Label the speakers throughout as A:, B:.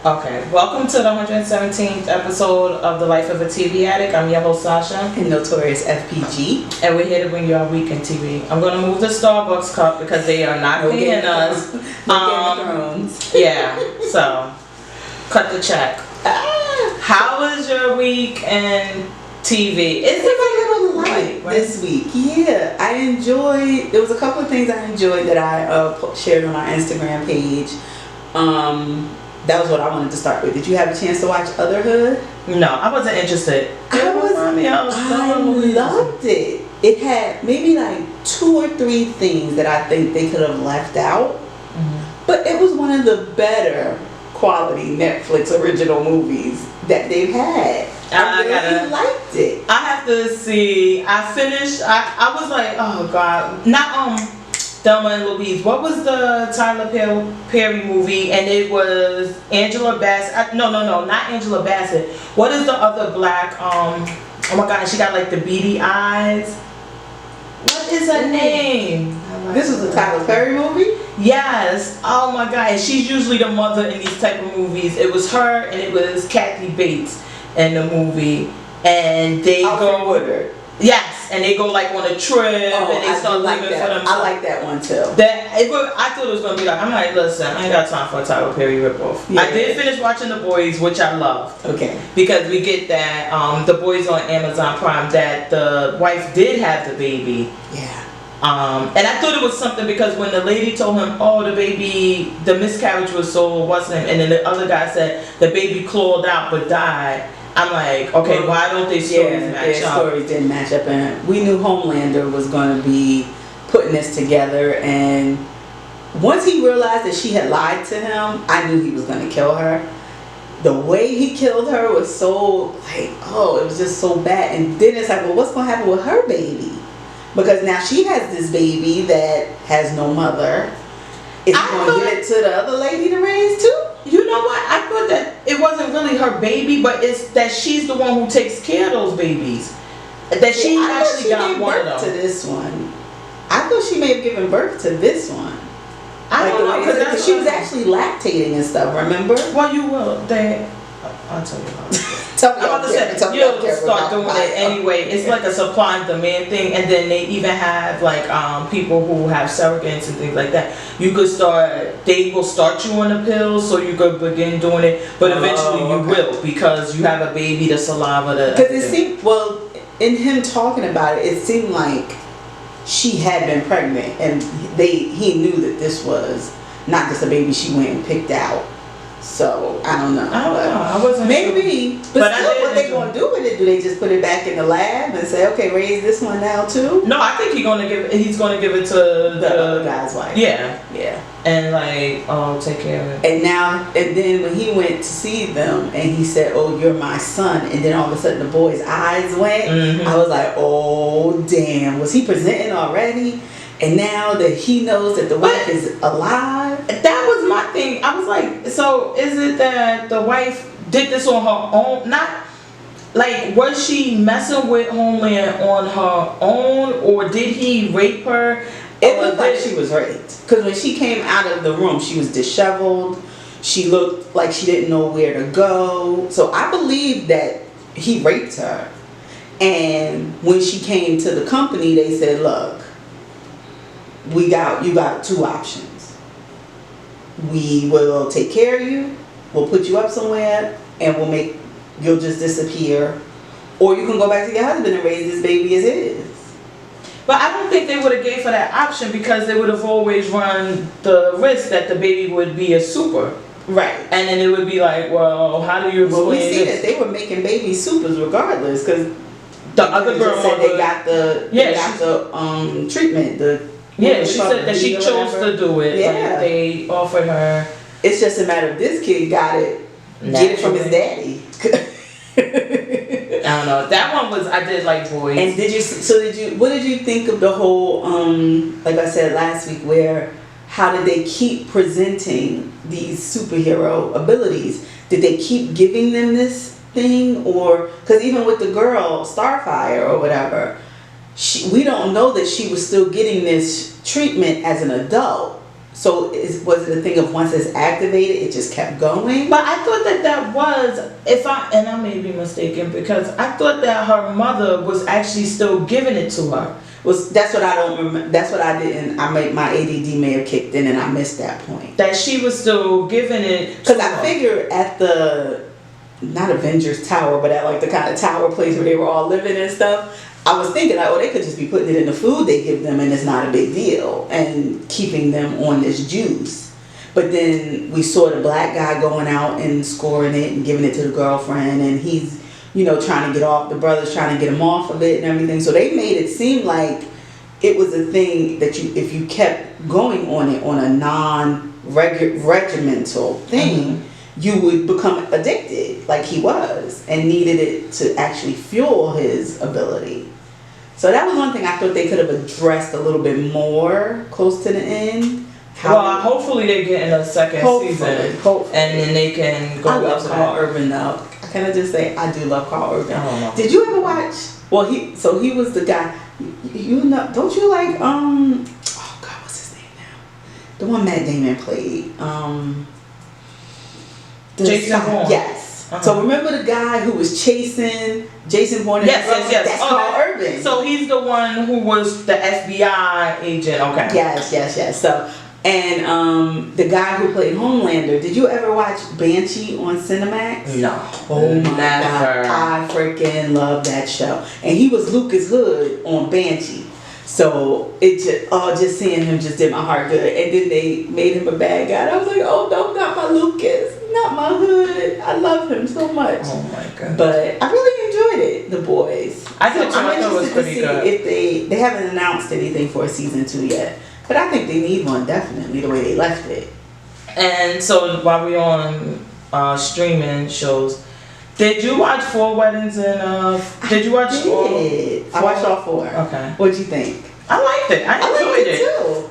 A: Okay, welcome to the 117th episode of The Life of a TV Addict. I'm your host, Sasha.
B: And Notorious FPG.
A: And we're here to bring you our weekend TV. I'm going to move the Starbucks cup because they are not paying us. Yeah, so cut the check. How was your week and TV?
B: It's a little light this week. Yeah, I enjoyed, there was a couple of things I enjoyed that I shared on my Instagram page. That was what I wanted to start with. Did you have a chance to watch Otherhood?
A: No, I wasn't interested.
B: I loved it. It had maybe like 2 or 3 things that I think they could have left out. Mm-hmm. But it was one of the better quality Netflix original movies that they've had. I really liked it.
A: I have to see. I finished. I was like, oh God, not Thelma and Louise. What was the Tyler Perry movie? And it was Angela Bassett. No, not Angela Bassett. What is the other black? Oh my God, she got like the beady eyes. What is her name?
B: This was a Tyler Perry movie?
A: Yes. Oh my God. And she's usually the mother in these type of movies. It was her and it was Kathy Bates in the movie. And they go with her. Yes, and they go like on a trip and they start living for themselves.
B: I like that one too.
A: I thought it was gonna be like, I'm like, listen, I ain't got time for a Tyler Perry ripoff. Yeah. I did finish watching The Boys, which I loved.
B: Okay.
A: Because we get that The Boys on Amazon Prime, that the wife did have the baby.
B: Yeah.
A: And I thought it was something because when the lady told him, oh, the baby, the miscarriage was so wasn't him, and then the other guy said the baby clawed out but died. I'm like, okay, why don't they stories match up?
B: Stories didn't match up, and we knew Homelander was going to be putting this together. And once he realized that she had lied to him, I knew he was going to kill her. The way he killed her was so like, it was just so bad. And then it's like, well, what's going to happen with her baby? Because now she has this baby that has no mother. Is he going to give it to the other lady to raise too?
A: You know what? I thought that it wasn't really her baby, but it's that she's the one who takes care of those babies. That she actually got one of them.
B: To this one, I thought she may have given birth to this one.
A: I don't know
B: because she was actually lactating and stuff. Remember?
A: Well, you will. I'll tell you about it. You'll start doing it anyway. It's like a supply and demand thing, and then they even have like people who have surrogates and things like that. You could start. They will start you on the pills, so you could begin doing it. But eventually you will, because you have a baby, the saliva.
B: Because it seemed in him talking about it, it seemed like she had been pregnant, and he knew that this was not just a baby she went and picked out. So I don't know.
A: I wasn't
B: maybe,
A: sure.
B: But still, what they gonna do with it? Do they just put it back in the lab and say, okay, raise this one now too?
A: No, I think he's gonna give it to
B: the other guy's wife.
A: Yeah,
B: yeah.
A: And like, take care of it.
B: And then when he went to see them, and he said, "Oh, you're my son," and then all of a sudden the boy's eyes went. Mm-hmm. I was like, "Oh, damn! Was he presenting already?" And now that he knows that the wife is alive.
A: That was my thing. I was like, so is it that the wife did this on her own? Not like, was she messing with Homeland on her own, or did he rape her?
B: It looked like she was raped. Because when she came out of the room, she was disheveled. She looked like she didn't know where to go. So I believe that he raped her. And when she came to the company, they said, look, you got 2 options. We will take care of you, we'll put you up somewhere, and you'll just disappear, or you can go back to your husband and raise this baby as is.
A: But I don't think they would have gave her that option, because they would have always run the risk that the baby would be a super.
B: Right.
A: And then it would be like, well, how do you explain
B: we see that they were making baby supers regardless, because
A: the other girl
B: said they got the treatment.
A: She said that she chose to do it. Yeah. Like they offered her.
B: It's just a matter of this kid got it. Get it from his daddy.
A: I don't know. That one was, I did like Boys.
B: And what did you think of the whole, like I said last week, how did they keep presenting these superhero abilities? Did they keep giving them this thing? Or, because even with the girl, Starfire or whatever, we don't know that she was still getting this treatment as an adult. So was it a thing of once it's activated, it just kept going?
A: But I thought that was, and I may be mistaken, because I thought that her mother was actually still giving it to her.
B: That's what I don't remember. That's what I didn't. My ADD may have kicked in and I missed that point.
A: That she was still giving it.
B: Because I figured at the, not Avengers Tower, but at like the kind of tower place where they were all living and stuff. I was thinking like, oh, they could just be putting it in the food they give them and it's not a big deal, and keeping them on this juice. But then we saw the black guy going out and scoring it and giving it to the girlfriend, and he's, trying to get off, the brother's trying to get him off of it and everything. So they made it seem like it was a thing that if you kept going on it on a non-regimental thing, you would become addicted like he was and needed it to actually fuel his ability. So that was one thing I thought they could have addressed a little bit more close to the end.
A: Hopefully they get in a second season.
B: Hopefully.
A: And then they can go
B: I love
A: into
B: Carl
A: that.
B: Urban though. Can I just say I do love Carl Urban.
A: I don't know.
B: Did you ever watch? Well, he was the guy. Don't you like oh God, what's his name now? The one Matt Damon played.
A: Jason Bourne.
B: Yes. So remember the guy who was chasing Jason Bourne?
A: Yes.
B: That's Carl Urban.
A: So he's the one who was the FBI agent. Okay.
B: Yes. So, and the guy who played Homelander. Did you ever watch Banshee on Cinemax?
A: No.
B: Oh my God, I freaking love that show. And he was Lucas Hood on Banshee. So it just seeing him just did my heart good. And then they made him a bad guy. And I was like, oh no, not my Lucas, not my Hood. I love him so much.
A: Oh my God.
B: But I really enjoyed it, The Boys.
A: I thought
B: I'm
A: it was
B: interested to
A: pretty
B: see
A: good.
B: if they haven't announced anything for season 2 yet. But I think they need one, definitely, the way they left it.
A: And so while we on streaming shows, did you watch 4 Weddings and did you watch all?
B: I watched all 4.
A: Okay.
B: What'd you think?
A: I liked it. I enjoyed it
B: too.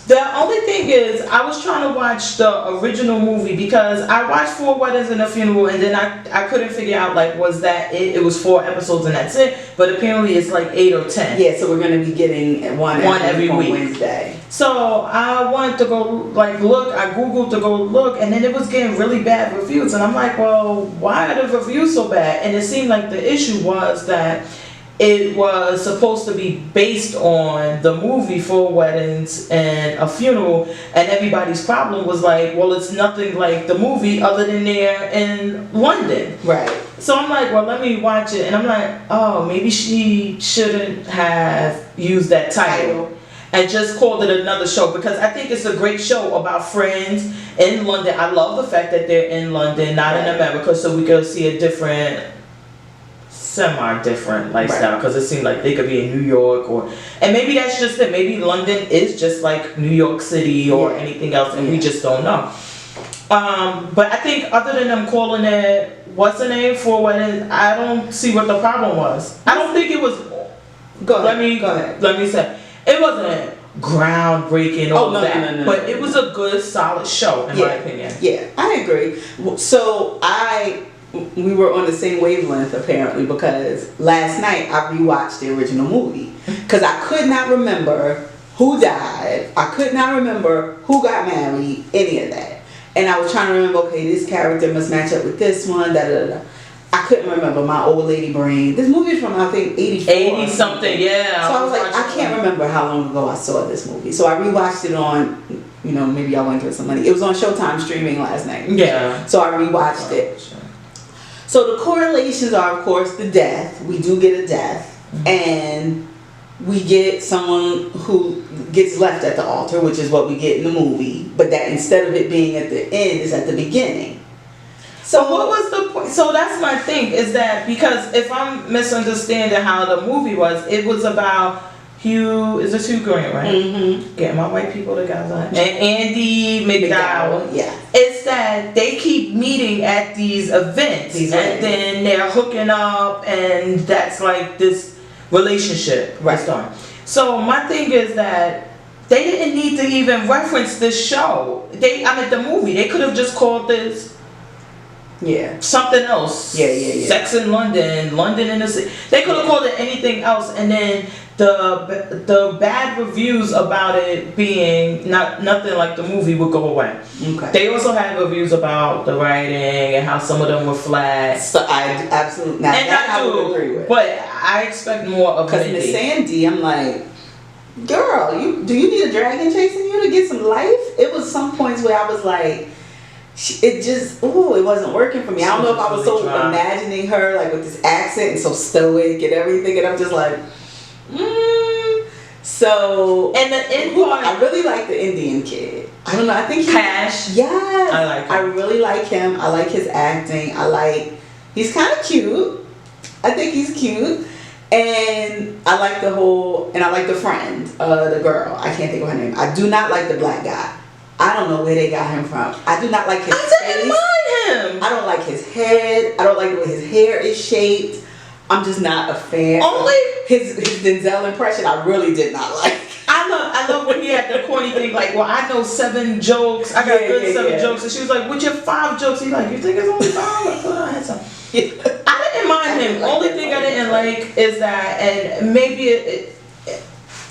A: The only thing is, I was trying to watch the original movie because I watched 4 Weddings and a Funeral, and then I couldn't figure out like was that it? It was 4 episodes and that's it. But apparently it's like 8 or 10.
B: Yeah, so we're gonna be getting one every week. Wednesday.
A: So I wanted to go look. I googled to go look, and then it was getting really bad reviews, and I'm like, well, why are the reviews so bad? And it seemed like the issue was that it was supposed to be based on the movie 4 Weddings and a Funeral, and everybody's problem was like, well, it's nothing like the movie other than they're in London.
B: Right.
A: So I'm like, well, let me watch it, and I'm like, oh, maybe she shouldn't have used that title and just called it another show, because I think it's a great show about friends in London. I love the fact that they're in London, not in America, so we could see a semi-different lifestyle, because it seemed like they could be in New York, and maybe that's just it. Maybe London is just like New York City or anything else, and we just don't know. But I think other than them calling it, what's the name, 4 Weddings, I don't see what the problem was. I don't think it was. Go ahead. Let me say, it wasn't groundbreaking or that, but it was a good, solid show in my opinion.
B: Yeah, I agree. So we were on the same wavelength apparently, because last night I rewatched the original movie because I could not remember who died, I could not remember who got married, any of that, and I was trying to remember, okay, this character must match up with this one, I couldn't remember, my old lady brain. This movie is from, I think, 84.
A: 80 something, yeah.
B: So I was like, I can't remember how long ago I saw this movie. So I rewatched it on, maybe y'all want to give some money. It was on Showtime streaming last night.
A: Yeah.
B: So I rewatched it. So the correlations are, of course, the death. We do get a death. And we get someone who gets left at the altar, which is what we get in the movie. But that instead of it being at the end, it's at the beginning.
A: So what was the point? So that's my thing, is that because if I'm misunderstanding how the movie was, it was about Hugh Grant, right? Mm-hmm. Getting my white people together. And Andy McDowell.
B: Yeah.
A: It's that they keep meeting at these events, and then they're hooking up, and that's like this relationship.
B: Right.
A: So my thing is that they didn't need to even reference this show. The movie. They could have just called this
B: Yeah.
A: something else.
B: Yeah.
A: Sex in London, London in the city. They could have called it anything else, and then the bad reviews about it being nothing like the movie would go away.
B: Okay.
A: They also had reviews about the writing and how some of them were flat.
B: So I absolutely, now
A: And
B: that
A: I
B: I would
A: do,
B: agree with.
A: but I expect more of
B: Because
A: Mindy.
B: Miss Sandy, I'm like, girl, do you need a dragon chasing you to get some life? It was some points where I was like, it wasn't working for me. I don't know if I was so imagining her like with this accent and so stoic and everything, and I'm just like, So,
A: and the end part,
B: I really like the Indian kid. I don't know. I think
A: Cash.
B: Yes,
A: I like him.
B: I really like him. I like his acting. He's kind of cute. I think he's cute. And I like I like the friend, the girl. I can't think of her name. I do not like the black guy. I don't know where they got him from. I do not like his face.
A: I didn't mind him.
B: I don't like his head. I don't like the way his hair is shaped. I'm just not a fan.
A: Only
B: his Denzel impression, I really did not like.
A: I love when he had the corny thing like, well, I know 7 jokes. I got seven jokes, and she was like, "What's your 5 jokes?" He's like, "You think it's only 5?" I thought I had some. I didn't mind him. Only thing I didn't like is that, and maybe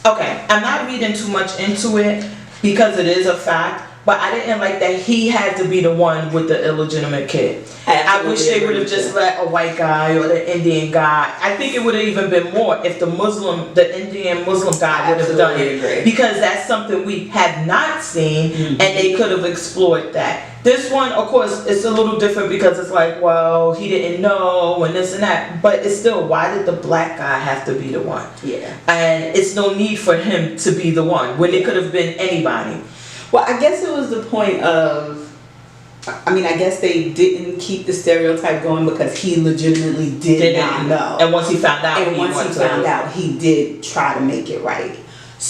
A: okay, I'm not reading too much into it because it is a fact. But I didn't like that he had to be the one with the illegitimate kid. I wish they would have just let a white guy or the Indian guy. I think it would have even been more if the Indian Muslim guy would have done it.
B: Agree.
A: Because that's something we have not seen, and they could have explored that. This one, of course, it's a little different because it's like, well, he didn't know and this and that. But it's still, why did the black guy have to be the one?
B: Yeah.
A: And it's no need for him to be the one when it could have been anybody.
B: Well, I guess it was the point of, I guess they didn't keep the stereotype going because he legitimately did not know.
A: And once he found out,
B: he did try to make it right.